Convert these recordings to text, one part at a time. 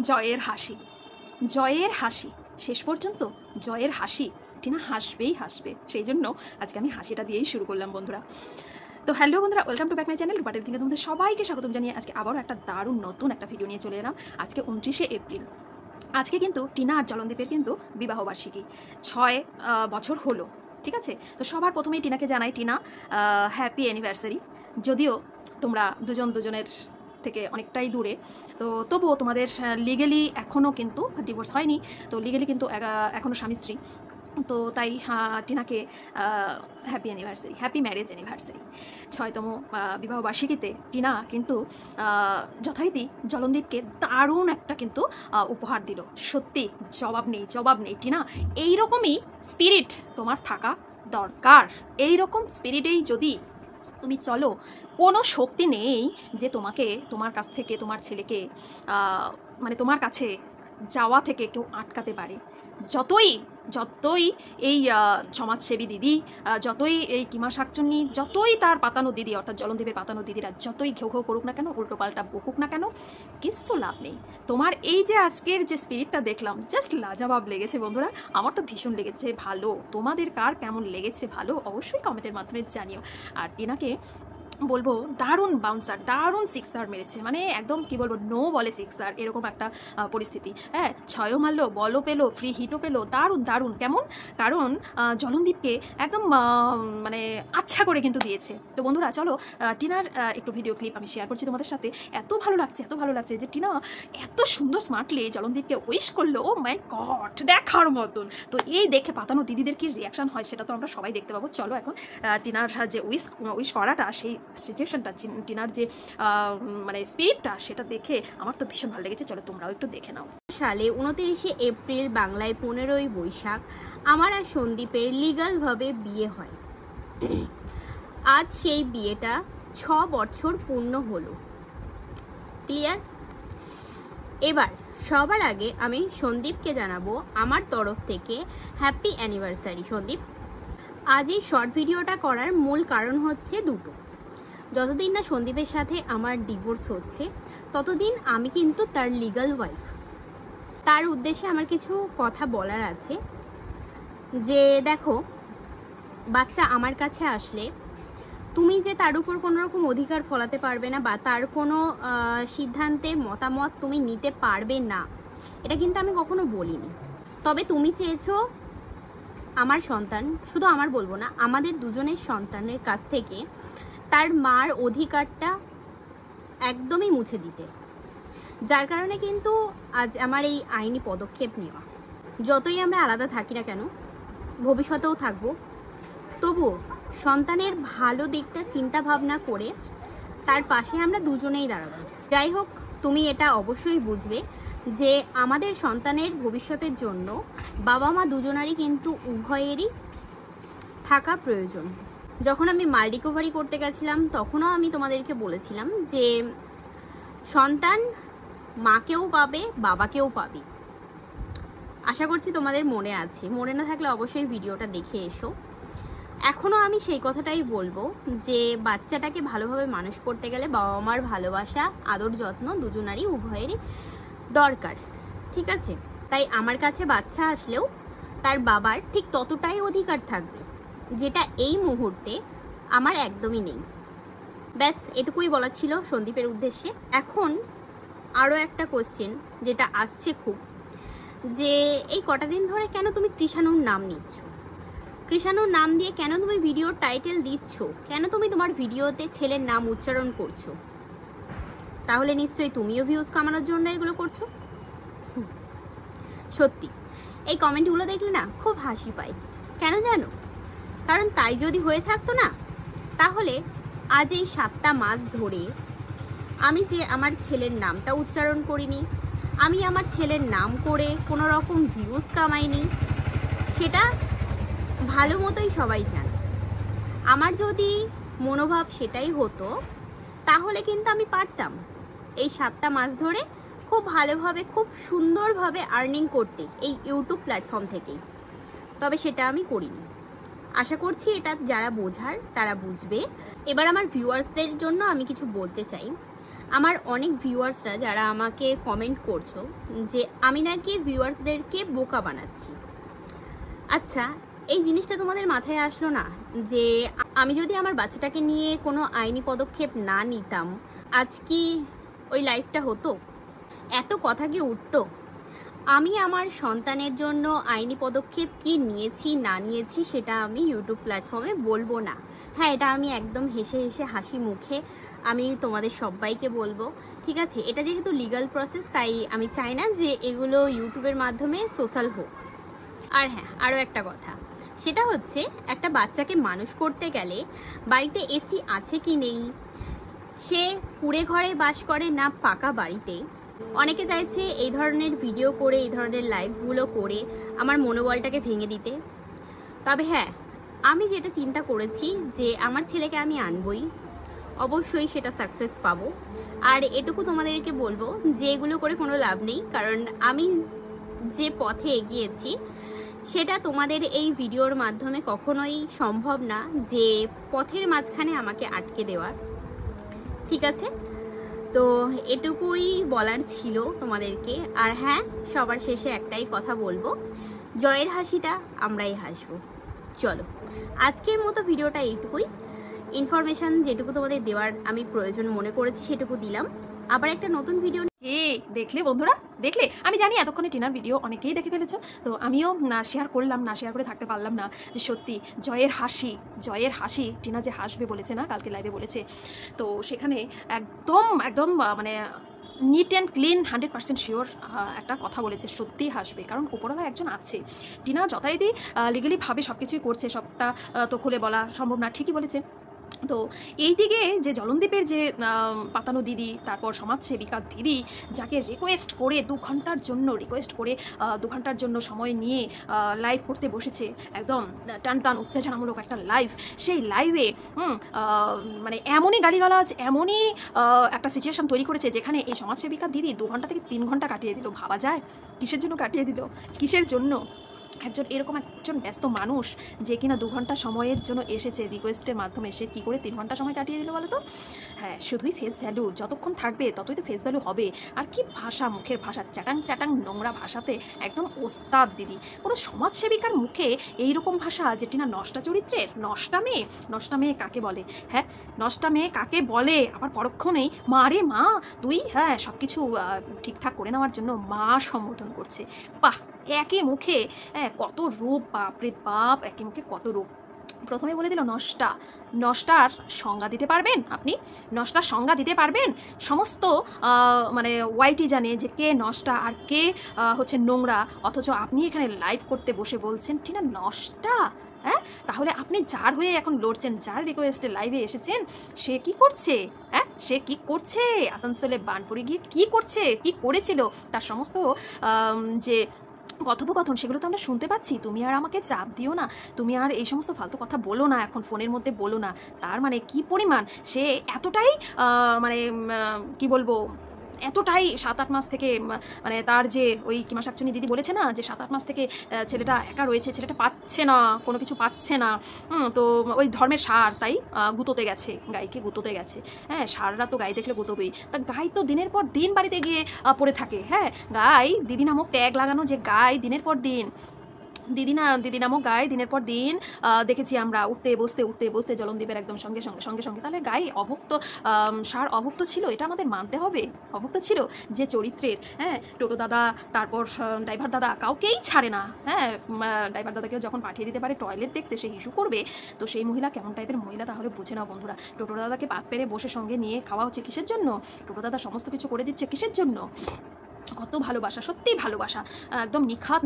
জয়ের হাসি, জয়ের হাসি, শেষ পর্যন্ত জয়ের হাসি। টিনা হাসবেই হাসবে, সেই জন্য আজকে আমি হাসিটা দিয়েই শুরু করলাম বন্ধুরা। তো হ্যালো বন্ধুরা, welcome to back my channel রূপাটের দিকে তোমাদের সবাইকে স্বাগতম জানিয়ে আজকে আবারও একটা দারুণ নতুন একটা ভিডিও নিয়ে চলে এলাম। আজকে 29শে এপ্রিল। আজকে কিন্তু টিনা আর জলনদীপের কিন্তু বিবাহবার্ষিকী, 6 বছর হলো। ঠিক আছে, তো সবার প্রথমেই টিনাকে জানাই টিনা হ্যাপি অ্যানিভার্সারি। যদিও তোমরা দুজনের থেকে অনেকটাই দূরে, তো তবুও তোমাদের লিগেলি এখনও কিন্তু ডিভোর্স হয়নি, তো লিগেলি কিন্তু এখনও স্বামী স্ত্রী। তো তাই টিনাকে happy anniversary, happy marriage anniversary. 6তম বিবাহবার্ষিকীতে টিনা কিন্তু যথারীতি জলনদীপকে দারুণ একটা কিন্তু উপহার দিল। সত্যি জবাব নেই টিনা, এইরকমই স্পিরিট তোমার থাকা দরকার। এইরকম স্পিরিটেই যদি তুমি চলো, কোনো শক্তি নেই যে তোমার কাছ থেকে তোমার ছেলেকে মানে তোমার কাছে যাওয়া থেকে কেউ আটকাতে পারে। যতই এই সমাজসেবী দিদি, যতই এই কিমা শাকচুন্নি, যতই তার পাতানো দিদি অর্থাৎ জলনদীপের পাতানো দিদিরা যতই ঘেউ ঘেউ করুক না কেন, উল্টো পাল্টা বকুক না কেন, কিচ্ছু লাভ নেই। তোমার এই যে আজকের যে স্পিরিটটা দেখলাম, জাস্ট লাজবাব লেগেছে বন্ধুরা। আমার তো ভীষণ লেগেছে ভালো। তোমাদের কার কেমন লেগেছে ভালো অবশ্যই কমেন্টের মাধ্যমে জানিও। আর টিনাকে বলবো দারুণ বাউন্সার, দারুণ সিক্সার মেরেছে, মানে একদম কি বলবো, নো বলে সিক্সার, এরকম একটা পরিস্থিতি। হ্যাঁ, 6ও মারলো, বলও পেলো, ফ্রি হিটও পেলো, দারুণ। কেমন? কারণ জলনদীপকে একদম মানে আচ্ছা করে কিন্তু দিয়েছে। তো বন্ধুরা চলো টিনার একটু ভিডিও ক্লিপ আমি শেয়ার করছি তোমাদের সাথে। এত ভালো লাগছে যে টিনা এত সুন্দর স্মার্টলি জলনদীপকে উইশ করলো। ও মাই গড, দেখার মতন। তো এই দেখে পাতানো দিদিদের কি রিয়াকশন হয় সেটা তো আমরা সবাই দেখতে পাবো। চলো এখন টিনার যে উইশ করাটা, সেই সিচুয়েশনটা, টিনার যে মানে স্পিরিটটা, সেটা দেখে আমার তো ভীষণ ভালো লেগেছে। চলো তোমরাও একটু দেখে নাও। সালে 29শে এপ্রিল, বাংলায় 15ই বৈশাখ আমার আর সন্দীপের লিগালভাবে বিয়ে হয়। আজ সেই বিয়েটা 6 বছর পূর্ণ হলো। ক্লিয়ার? এবার সবার আগে আমি সন্দীপকে জানাবো আমার তরফ থেকে হ্যাপি অ্যানিভার্সারি। সন্দীপ, আজ এই শর্ট ভিডিওটা করার মূল কারণ হচ্ছে দুটো। যতদিন না সন্দীপের সাথে আমার ডিভোর্স হচ্ছে, ততদিন আমি কিন্তু তার লিগ্যাল ওয়াইফ। তার উদ্দেশ্যে আমার কিছু কথা বলার আছে। যে দেখো, বাচ্চা আমার কাছে আসলে তুমি যে তার উপর কোনো রকম অধিকার ফলাতে পারবে না বা তার কোনো সিদ্ধান্তে মতামত তুমি নিতে পারবে না, এটা কিন্তু আমি কখনো বলিনি। তবে তুমি চেয়েছো আমার সন্তান, শুধু আমার বলবো না, আমাদের দুজনের সন্তানের কাছ থেকে তার মার অধিকারটা একদমই মুছে দিতে, যার কারণে কিন্তু আজ আমার এই আইনি পদক্ষেপ নেওয়া। যতই আমরা আলাদা থাকি না কেন, ভবিষ্যতেও থাকবো, তবুও সন্তানের ভালো দিকটা চিন্তা ভাবনা করে তার পাশে আমরা দুজনেই দাঁড়াবো। যাই হোক, তুমি এটা অবশ্যই বুঝবে যে আমাদের সন্তানের ভবিষ্যতের জন্য বাবা মা দুজনারই কিন্তু উভয়েরই থাকা প্রয়োজন। যখন আমি মাল রিকভারি করতে গেছিলাম, তখনও আমি তোমাদেরকে বলেছিলাম যে সন্তান মাকেও পাবে, বাবাকেও পাবে। আশা করছি তোমাদের মনে আছে। মনে না থাকলে অবশ্যই ভিডিওটা দেখে এসো। এখনও আমি সেই কথাটাই বলবো যে বাচ্চাটাকে ভালোভাবে মানুষ করতে গেলে বাবা মার ভালোবাসা, আদর, যত্ন দুজনারই উভয়েরই দরকার। ঠিক আছে? তাই আমার কাছে বাচ্চা আসলেও তার বাবার ঠিক ততটাই অধিকার থাকবে, যেটা এই মুহূর্তে আমার একদমই নেই। ব্যাস এটুকুই বলা ছিল সন্দীপের উদ্দেশ্যে। এখন আরও একটা কোশ্চেন যেটা আসছে খুব, যে এই কটা দিন ধরে কেন তুমি কৃষাণুর নাম নিচ্ছ? কৃষাণুর নাম দিয়ে কেন তুমি ভিডিওর টাইটেল দিচ্ছ? কেন তুমি তোমার ভিডিওতে ছেলের নাম উচ্চারণ করছো? তাহলে নিশ্চয়ই তুমিও ভিউজ কামানোর জন্য এগুলো করছো। সত্যি এই কমেন্টগুলো দেখলে না খুব হাসি পায়। কেন জানো? কারণ তাই যদি হয়ে থাকতো না, তাহলে আজ এই 7টা মাস ধরে আমি যে আমার ছেলের নামটা উচ্চারণ করিনি, আমি আমার ছেলের নাম করে কোনো রকম ভিউজ কামাইনি, সেটা ভালো মতোই সবাই জানে। আমার যদি মনোভাব সেটাই হতো, তাহলে কিন্তু আমি পারতাম এই 7টা মাস ধরে খুব ভালোভাবে, খুব সুন্দরভাবে আর্নিং করতে এই ইউটিউব প্ল্যাটফর্ম থেকেই। তবে সেটা আমি করিনি। আশা করছি এটা যারা বোঝার তারা বুঝবে। এবার আমার ভিউয়ার্সদের জন্য আমি কিছু বলতে চাই। আমার অনেক ভিউয়ার্সরা যারা আমাকে কমেন্ট করছো যে আমি নাকি ভিউয়ার্সদেরকে বোকা বানাচ্ছি। আচ্ছা, এই জিনিসটা তোমাদের মাথায় আসলো না যে আমি যদি আমার বাচ্চাটাকে নিয়ে কোনো আইনি পদক্ষেপ না নিতাম আজ কি ওই লাইফটা হতো? এত কথা কি উঠতো? আমি আমার সন্তানের জন্য আইনি পদক্ষেপ কি নিয়েছি না নিয়েছি সেটা আমি ইউটিউব প্ল্যাটফর্মে বলবো না। হ্যাঁ, এটা আমি একদম হেসে হেসে হাসি মুখে আমি তোমাদের সবাইকে বলবো, ঠিক আছে? এটা যেহেতু লিগ্যাল প্রসেস, তাই আমি চাই না যে এগুলো ইউটিউবের মাধ্যমে সোশ্যাল হোক। আর হ্যাঁ, আরও একটা কথা, সেটা হচ্ছে একটা বাচ্চাকে মানুষ করতে গেলে বাড়িতে এসি আছে কি নেই, সে কুঁড়ে ঘরে বাস করে না পাকা বাড়িতে। অনেকে চাইছে এই ধরনের ভিডিও করে, এই ধরনের লাইভগুলো করে আমার মনোবলটাকে ভেঙে দিতে। তবে হ্যাঁ, আমি যেটা চিন্তা করেছি যে আমার ছেলেকে আমি আনবই, অবশ্যই সেটা সাকসেস পাবো। আর এটুকু তোমাদেরকে বলবো যে এগুলো করে কোনো লাভ নেই, কারণ আমি যে পথে এগিয়েছি সেটা তোমাদের এই ভিডিওর মাধ্যমে কখনোই সম্ভব না যে পথের মাঝখানে আমাকে আটকে দেওয়ার, ঠিক আছে? তো এটুকুই বলার ছিল তোমাদেরকে। আর হ্যাঁ, সবার শেষে একটাই কথা বলবো, জয়ের হাসিটা আমরাই হাসবো। চলো, আজকের মতো ভিডিওটা এইটুকুই। ইনফরমেশান যেটুকু তোমাদের দেওয়ার আমি প্রয়োজন মনে করেছি সেটুকু দিলাম। আবার একটা নতুন ভিডিও। দেখলে বন্ধুরা, দেখলে? আমি জানি এতক্ষণে টিনার ভিডিও অনেকেই দেখে ফেলেছো, তো আমিও না শেয়ার করলাম, না শেয়ার করে থাকতে পারলাম না যে সত্যি জয়ের হাসি টিনা যে হাসবে বলেছে না, কালকে লাইভে বলেছে, তো সেখানে একদম একদম মানে নিট অ্যান্ড ক্লিন 100% শিওর একটা কথা বলেছে, সত্যিই হাসবে, কারণ উপরওয়ালা একজন আছে। টিনা যথারীতি লিগালিভাবে সব কিছুই করছে, সবটা তো খুলে বলা সম্ভব না, ঠিকই বলেছে। তো এই দিকে যে জলনদীপের যে পাতানো দিদি, তারপর সমাজসেবিকা দিদি, যাকে রিকোয়েস্ট করে 2 ঘন্টার জন্য সময় নিয়ে লাইভ করতে বসেছে, একদম টান উত্তেজনামূলক একটা লাইভ, সেই লাইভে মানে এমনই গালিগালাজ, এমনই একটা সিচুয়েশন তৈরি করেছে যেখানে এই সমাজসেবিকা দিদি 2 ঘন্টা থেকে 3 ঘন্টা কাটিয়ে দিল। ভাবা যায় কিসের জন্য কাটিয়ে দিল, কিসের জন্য? এরকম একজন ব্যস্ত মানুষ যে কিনা 2 ঘন্টা সময়ের জন্য এসেছে রিকোয়েস্টের মাধ্যমে, সে কী করে 3 ঘন্টা সময় কাটিয়ে দিল বলো তো? হ্যাঁ, শুধুই ফেস ভ্যালু, যতক্ষণ থাকবে ততই তো ফেস ভ্যালু হবে। আর কি ভাষা, মুখের ভাষা, চাটাং নোংরা ভাষাতে একদম ওস্তাদ দিদি। কোনো সমাজসেবিকার মুখে এইরকম ভাষা, যেটি না নষ্টা চরিত্রের, নষ্টা মেয়ে কাকে বলে? হ্যাঁ, নষ্টা মেয়ে কাকে বলে? আবার পরক্ষণেই মা রে মা, তুই হ্যাঁ সব কিছু ঠিকঠাক করে নেওয়ার জন্য মা সম্বোধন করছে। বাহ, একই মুখে কত রূপ, বাপরে বাপ, একই মুখে কত রূপ। প্রথমে বলে দিল নষ্টার সংজ্ঞা দিতে পারবেন আপনি? নষ্টার সংজ্ঞা দিতে পারবেন? সমস্ত মানে ওয়াইটি জানে যে কে নষ্টা আর কে হচ্ছে নোংরা, অথচ আপনি এখানে লাইভ করতে বসে বলছেন টিনা নষ্টা। হ্যাঁ, তাহলে আপনি যার হয়ে এখন লড়ছেন, যার রিকোয়েস্টে লাইভে এসেছেন, সে কি করছে? হ্যাঁ, সে কি করছে? আসানসোলে বানপুরে গিয়ে কি করছে, কি করেছিল, তার সমস্ত যে কথোপকথন সেগুলো তো আমরা শুনতে পাচ্ছি। তুমি আর আমাকে চাপ দিও না, তুমি আর এই সমস্ত ফালতু কথা বলো না, এখন ফোনের মধ্যে বলো না। তার মানে কি পরিমাণ সে এতটাই মানে কি বলবো, এতটাই 7-8 মাস থেকে, মানে তার যে ওই কিমা শাকচুনি দিদি বলেছে না যে 7-8 মাস থেকে ছেলেটা একা রয়েছে, ছেলেটা পাচ্ছে না, কোনো কিছু পাচ্ছে না, তো ওই ধর্মের সার তাই গুঁতোতে গেছে, গাইকে গুঁতোতে গেছে। হ্যাঁ, সাররা তো গাই দেখলে গুঁতোবেই, তা গাই তো দিনের পর দিন বাড়িতে গিয়ে পড়ে থাকে। হ্যাঁ, গাই দিদি নামক ট্যাগ লাগানো, যে গাই দিনের পর দিন, দিদি নামক গায়ে দিনের পর দিন দেখেছি আমরা উঠতে বসতে জলনদীপের একদম সঙ্গে তাহলে গায়ে অভুক্ত, সার অভুক্ত ছিল, এটা আমাদের মানতে হবে। অভুক্ত ছিল যে চরিত্রের। হ্যাঁ, টোটো দাদা, তারপর ড্রাইভার দাদা কাউকেই ছাড়ে না। হ্যাঁ, ড্রাইভার দাদাকেও যখন পাঠিয়ে দিতে পারে টয়লেট দেখতে, সে ইস্যু করবে, তো সেই মহিলা কেমন টাইপের মহিলা তাহলে বুঝে নাও বন্ধুরা। টোটো দাদাকে পাত পেরে বসে সঙ্গে নিয়ে খাওয়া হচ্ছে কিসের জন্য? টোটো দাদা সমস্ত কিছু করে দিচ্ছে কিসের জন্য? কত ভালোবাসা, সত্যিই ভালোবাসা, একদম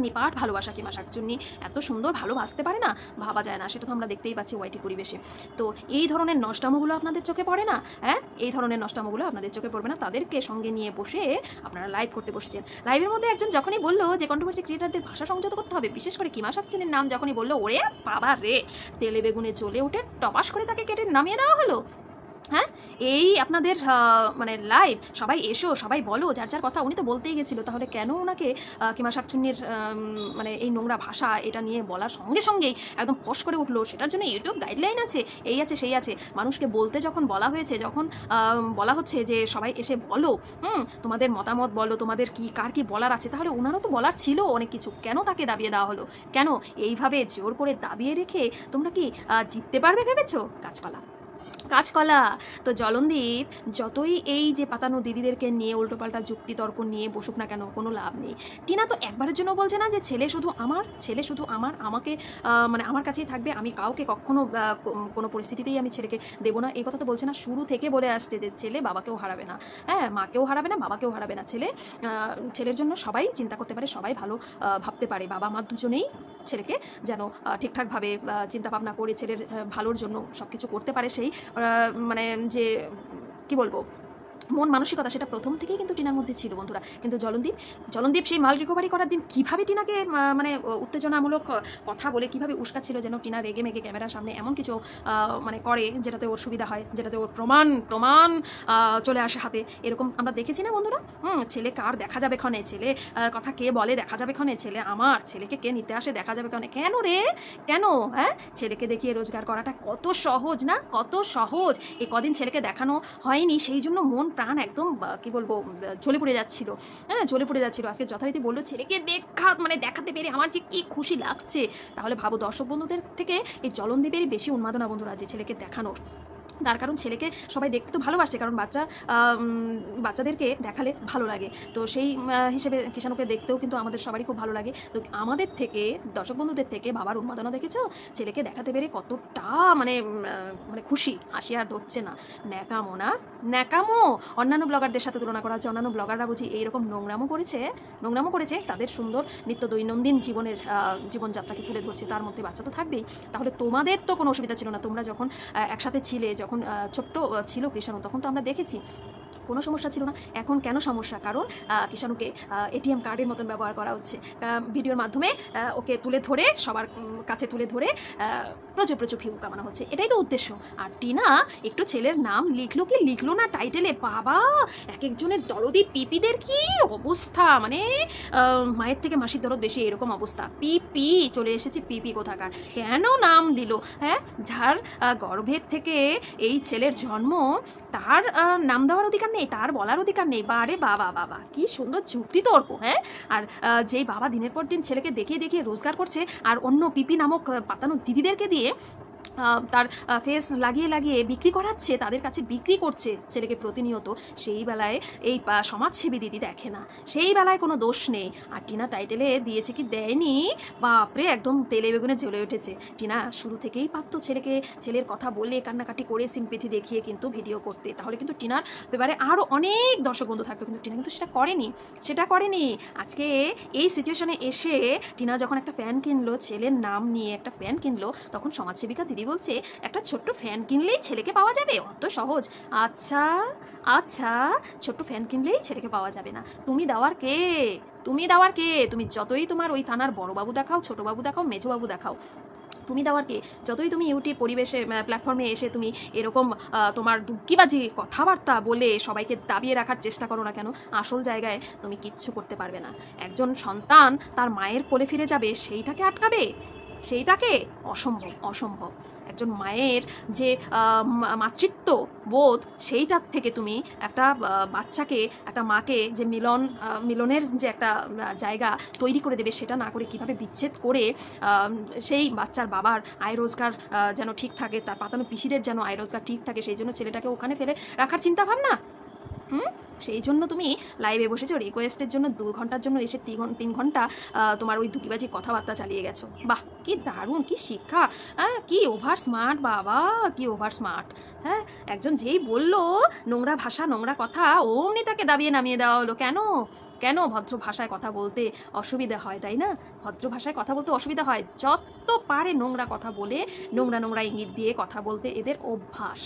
নিপাট ভালোবাসা। কিমা শাকচুন্নি এত সুন্দর ভালোবাসতে পারে না, ভাবা যায় না। সেটা তো আমরা দেখতেই পাচ্ছি ওয়াইটি পরিবেশে। তো এই ধরনের নষ্টামোগুলো আপনাদের চোখে পড়ে না? হ্যাঁ, এই ধরনের নষ্টামোগুলো আপনাদের চোখে পড়বে না? তাদেরকে সঙ্গে নিয়ে বসে আপনারা লাইভ করতে বসেছেন। লাইভের মধ্যে একজন যখনই বললো যে কন্ট্রোভার্সি ক্রিয়েটারদের ভাষা সংযত করতে হবে, বিশেষ করে কিমা শাকচুন্নির নাম যখনই বললো, ওরে বাবা রে, তেলে বেগুনে জ্বলে উঠে টপাস করে তাকে কেটে নামিয়ে দেওয়া হলো। হ্যাঁ, এই আপনাদের মানে লাইভ সবাই এসো, সবাই বলো যার যার কথা। উনি তো বলতেই গেছিল, তাহলে কেন ওনাকে কিংবা শাকচুন্নির মানে এই নোংরা ভাষা এটা নিয়ে বলার সঙ্গে সঙ্গেই একদম ফস করে উঠলো? সেটার জন্য ইউটিউব গাইডলাইন আছে, এই আছে সেই আছে। মানুষকে বলতে যখন বলা হয়েছে, যখন বলা হচ্ছে যে সবাই এসে বলো, তোমাদের মতামত বলো, তোমাদের কি কার কি বলার আছে, তাহলে ওনারও তো বলার ছিল অনেক কিছু। কেন তাকে দাবিয়ে দেওয়া হলো? কেন এইভাবে জোর করে দাবিয়ে রেখে তোমরা কি জিততে পারবে ভেবেছো? কাঁচকলা। তো জলনদীপ যতই এই যে পাতানো দিদিদেরকে নিয়ে উল্টোপাল্টা যুক্তি তর্ক নিয়ে বসুক না কেন, কোনো লাভ নেই। টিনা তো একবারের জন্য বলছে না যে ছেলে শুধু আমার, আমাকে মানে আমার কাছেই থাকবে, আমি কাউকে কখনো কোনো পরিস্থিতিতেই আমি ছেলেকে দেবো না, এই কথা তো বলছে না। শুরু থেকে বলে আসছে যে ছেলে বাবাকেও হারাবে না, হ্যাঁ, মাকেও হারাবে না, বাবাকেও হারাবে না। ছেলের জন্য সবাই চিন্তা করতে পারে, সবাই ভালো ভাবতে পারে। বাবা মা দুজনেই ছেলেকে যেন ঠিকঠাকভাবে চিন্তা ভাবনা করে ছেলের ভালোর জন্য সব কিছু করতে পারে। সেই মানে যে কি বলবো মন মানসিকতা, সেটা প্রথম থেকেই কিন্তু টিনার মধ্যে ছিল বন্ধুরা। কিন্তু জলনদীপ সেই মাল রিকভারি করার দিন কিভাবে টিনাকে মানে উত্তেজনামূলক কথা বলে কিভাবে উস্কাচ্ছিল, যেন টিনা রেগে মেগে ক্যামেরার সামনে এমন কিছু মানে করে যেটাতে ওর সুবিধা হয়, যেটাতে ওর প্রমাণ চলে আসে হাতে। এরকম আমরা দেখেছি না বন্ধুরা? ছেলে কার দেখা যাবে ক্ষণে, ছেলে কথা কে বলে দেখা যাবে ক্ষণে, ছেলে আমার, ছেলেকে কে নিতে আসে দেখা যাবে ক্ষণে। কেন রে, কেন? হ্যাঁ, ছেলেকে দেখিয়ে রোজগার করাটা কত সহজ না, কত সহজ। এই কদিন ছেলেকে দেখানো হয়নি, সেই জন্য মন প্রাণ একদম কি বলবো জ্বলে পড়ে যাচ্ছিল। হ্যাঁ, জ্বলে পড়ে যাচ্ছিল। আজকে যথারীতি বললো ছেলেকে দেখাতে পেরে আমার যে কি খুশি লাগছে। তাহলে ভাবো, দর্শক বন্ধুদের থেকে এই জলনদীপেরই বেশি উন্মাদনা বন্ধুরা যে ছেলেকে দেখানোর। তার কারণ ছেলেকে সবাই দেখতে তো ভালোবাসছে, কারণ বাচ্চাদেরকে দেখালে ভালো লাগে। তো সেই হিসেবে কিষাণুকে দেখতেও কিন্তু আমাদের সবারই খুব ভালো লাগে। তো আমাদের থেকে, দর্শক বন্ধুদের থেকে বাবার উন্মাদনা দেখেছো? ছেলেকে দেখাতে পেরে কতটা মানে খুশি, হাসি আর ধরছে না। ন্যাকামো অন্যান্য ব্লগারদের সাথে তুলনা করা হচ্ছে। অন্যান্য ব্লগাররা বুঝি এইরকম নোংরামো করেছে, তাদের সুন্দর নিত্য দৈনন্দিন জীবনযাত্রাকে তুলে ধরছে, তার মধ্যে বাচ্চা তো থাকবেই। তাহলে তোমাদের তো কোনো অসুবিধা ছিল না, তোমরা যখন একসাথে ছিলে, যখন ছোট্ট ছিল কৃষাণু, তখন তো আমরা দেখেছি কোনো সমস্যা ছিল না। এখন কেন সমস্যা? কারণ কিষাণুকে এটিএম কার্ডের মতন ব্যবহার করা হচ্ছে। ভিডিওর মাধ্যমে ওকে তুলে ধরে, সবার কাছে তুলে ধরে প্রচুর ভিউ কামানো হচ্ছে, এটাই তো উদ্দেশ্য। আর টিনা একটু ছেলের নাম লিখলো না টাইটেলে, বাবা এক একজনের দরদি পিপিদের কি অবস্থা, মানে মায়ের থেকে মাসির দরদ বেশি, এরকম অবস্থা। পিপি চলে এসেছে, পিপি কোথাকার, কেন নাম দিল? হ্যাঁ, যার গর্ভের থেকে এই ছেলের জন্ম, তার নাম দেওয়ার অধিকার নেই, তার বলার অধিকার নেই? বারে বাবা, কি সুন্দর যুক্তি তর্ক। হ্যাঁ, আর যেই বাবা দিনের পর দিন ছেলেকে দেখিয়ে রোজগার করছে, আর অন্য পিপি নামক পাতানো দিদিদেরকে দিয়ে তার ফেস লাগিয়ে বিক্রি করাচ্ছে, তাদের কাছে বিক্রি করছে ছেলেকে প্রতিনিয়ত, সেই বেলায় এই সমাজসেবী দিদি দেখে না, সেই বেলায় কোনো দোষ নেই। আর টিনা টাইটেলে দিয়েছে কি দেয়নি, বাপরে একদম তেলে বেগুনে জ্বলে উঠেছে। টিনা শুরু থেকেই পারতো ছেলের কথা বলে কান্নাকাটি করে সিম্পেথি দেখিয়ে কিন্তু ভিডিও করতে, তাহলে কিন্তু টিনার ব্যাপারে আরও অনেক দর্শক বন্ধু থাকতো। কিন্তু টিনা কিন্তু সেটা করেনি। আজকে এই সিচুয়েশনে এসে টিনা যখন একটা ফ্যান কিনলো, ছেলের নাম নিয়ে একটা ফ্যান কিনলো, তখন সমাজসেবিকা দিদি বলছে একটা ছোট্ট ফ্যান কিনলেই ছেলেকে পাওয়া যাবে, অত সহজ? আচ্ছা, ছোট্ট ফ্যান কিনলেই ছেলেকে পাওয়া যাবে না? তুমি দেওয়ার কে? তুমি যতই তোমার ওই থানার বড়বাবু দেখাও, ছোটবাবু দেখাও, মেজবাবু দেখাও, তুমি দেওয়ার কে? যতই তুমি ইউটিউব পরিবেশে প্ল্যাটফর্মে এসে তুমি এরকম তোমার দুঃখিবাজি কথাবার্তা বলে সবাইকে দাবিয়ে রাখার চেষ্টা করো না কেন, আসল জায়গায় তুমি কিচ্ছু করতে পারবে না। একজন সন্তান তার মায়ের কোলে ফিরে যাবে, সেইটাকে আটকাবে? অসম্ভব। একজন মায়ের যে মাতৃত্ব বোধ, সেইটার থেকে তুমি একটা বাচ্চাকে, একটা মাকে যে মিলনের যে একটা জায়গা তৈরি করে দেবে, সেটা না করে কিভাবে বিচ্ছেদ করে সেই বাচ্চার বাবার আয় রোজগার যেন ঠিক থাকে, তার পাতানো পিসিদের যেন আয় রোজগার ঠিক থাকে, সেই জন্য ছেলেটাকে ওখানে ফেলে রাখার চিন্তা ভাবনা। সেই জন্য তুমি লাইভে বসেছো, রিকোয়েস্টের জন্য 2 ঘন্টার জন্য এসে 3 ঘন্টা তোমার ওই দুকিবাজি কথাবার্তা চালিয়ে গেছো। বাহ, কি দারুণ, কি শিক্ষা! কি ওভার স্মার্ট বাবা, কি ওভার স্মার্ট! হ্যাঁ, একজন যেই বললো নোংরা ভাষা, নোংরা কথা, অমনি তাকে দাবিয়ে নামিয়ে দেওয়া হলো। কেন ভদ্র ভাষায় কথা বলতে অসুবিধা হয়, তাই না? ভদ্র ভাষায় কথা বলতে অসুবিধা হয়, যত পারে নোংরা কথা বলে, নোংরা ইঙ্গিত দিয়ে কথা বলতে এদের অভ্যাস।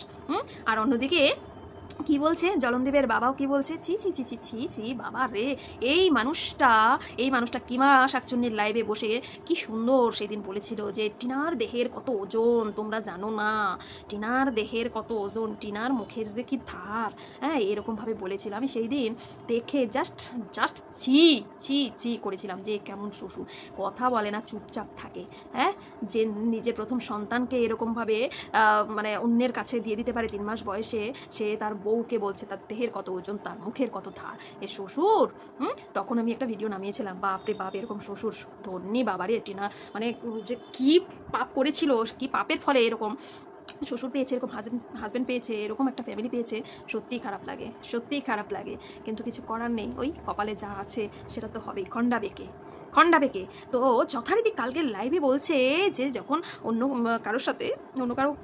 আর অন্যদিকে কি বলছে জলনদীপের বাবাও কি বলছে, ছি ছি ছি ছি ছি ছি বাবা রে, এই মানুষটা কিমা শাকচুন্নির লাইভে বসে কি সুন্দর সেদিন বলেছিল যে টিনার দেহের কত ওজন তোমরা জানো না, টিনার দেহের কত ওজন, টিনার মুখের যে কি ধার, হ্যাঁ এরকমভাবে বলেছিল। আমি সেই দিন দেখে জাস্ট ছি ছি ছি করেছিলাম যে কেমন শ্বশুর, কথা বলে না, চুপচাপ থাকে, হ্যাঁ যে নিজের প্রথম সন্তানকে এরকমভাবে মানে অন্যের কাছে দিয়ে দিতে পারে 3 মাস বয়সে, সে তার বউকে বলছে তার দেহের কত ওজন, তার মুখের কত ধার, এ শ্বশুর। তখন আমি একটা ভিডিও নামিয়েছিলাম, বাপরে বাপ এরকম শ্বশুর ধন্যি বাবারে টিনা, মানে যে কি পাপ করেছিল, কি পাপের ফলে এরকম শ্বশুর পেয়েছে, এরকম হাজব্যান্ড পেয়েছে, এরকম একটা ফ্যামিলি পেয়েছে, সত্যিই খারাপ লাগে, সত্যিই খারাপ লাগে, কিন্তু কিছু করার নেই, ওই কপালে যা আছে সেটা তো হবেই, খন্ডা বেঁকে। তো যথারীতি কালকে লাইভে বলছে যে যখন অন্য কারোর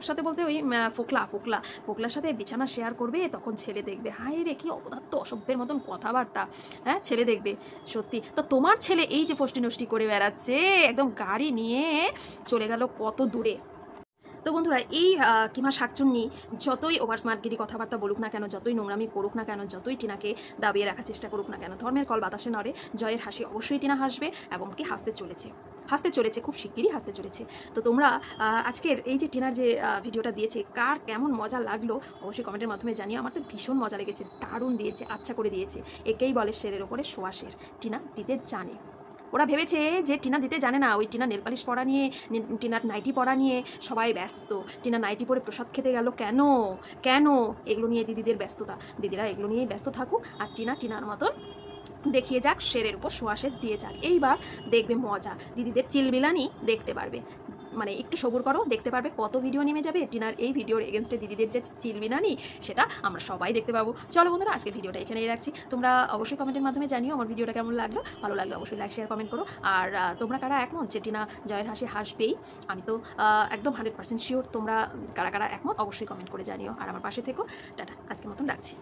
সাথে বলতে ওই ফোকলার সাথে বিছানা শেয়ার করবে তখন ছেলে দেখবে। হায় রে কি অপদার্থ অসভ্যের মতন কথাবার্তা, হ্যাঁ ছেলে দেখবে। সত্যি তো তোমার ছেলে এই যে ফষ্টি নষ্টি করে বেড়াচ্ছে, একদম গাড়ি নিয়ে চলে গেল কত দূরে। তো বন্ধুরা এই কিমা শাকচুন্নি যতই ওভার স্মার্টগিরি কথাবার্তা বলুক না কেন, যতই নোংরামি করুক না কেন, যতই টিনাকে দাবিয়ে রাখার চেষ্টা করুক না কেন, ধর্মের কল বাতাসে নড়ে, জয়ের হাসি অবশ্যই টিনা হাসবে, এবং কি হাসতে চলেছে, খুব শিগগিরই হাসতে চলেছে। তো তোমরা আজকের এই যে টিনার যে ভিডিওটা দিয়েছে কার কেমন মজা লাগলো অবশ্যই কমেন্টের মাধ্যমে জানিও। আমার তো ভীষণ মজা লেগেছে, দারুণ দিয়েছে, আচ্ছা করে দিয়েছে। একেই বলে শেরের ওপরে শোয়া শের, টিনা দিতে জানে। ওরা ভেবেছে যে টিনা দিতে জানে না, ওই টিনা নেলপালিশ পরা নিয়ে, টিনার নাইটি পরা নিয়ে সবাই ব্যস্ত, টিনা নাইটি পরে প্রসাদ খেতে গেল কেন এগুলো নিয়ে দিদিদের ব্যস্ততা, দিদিরা এগুলো নিয়েই ব্যস্ত থাকুক, আর টিনার মতন দেখিয়ে যাক, শেরের উপর শোয়াশের দিয়ে যাক। এইবার দেখবে মজা, দিদিদের চিলবিলানি দেখতে পারবে, মানে একটু সবুর করো, দেখতে পারবে কত ভিডিও নেমে যাবে টিনার এই ভিডিওর এগেনস্টে দিদিদের যে চিলবিলানি, সেটা আমরা সবাই দেখতে পাবো। চলো বন্ধুরা আজকের ভিডিওটা এখানেই রাখছি, তোমরা অবশ্যই কমেন্টের মাধ্যমে জানিও আমার ভিডিওটা কেমন লাগলো, ভালো লাগলো অবশ্যই লাইক শেয়ার কমেন্ট করো। আর তোমরা কারা একমত যে টিনা জয়ের হাসি হাসবেই, আমি তো একদম 100% শিওর, তোমরা কারা একমত অবশ্যই কমেন্ট করে জানিও, আর আমার পাশে থেকো। টাটা, আজকের মতন রাখছি।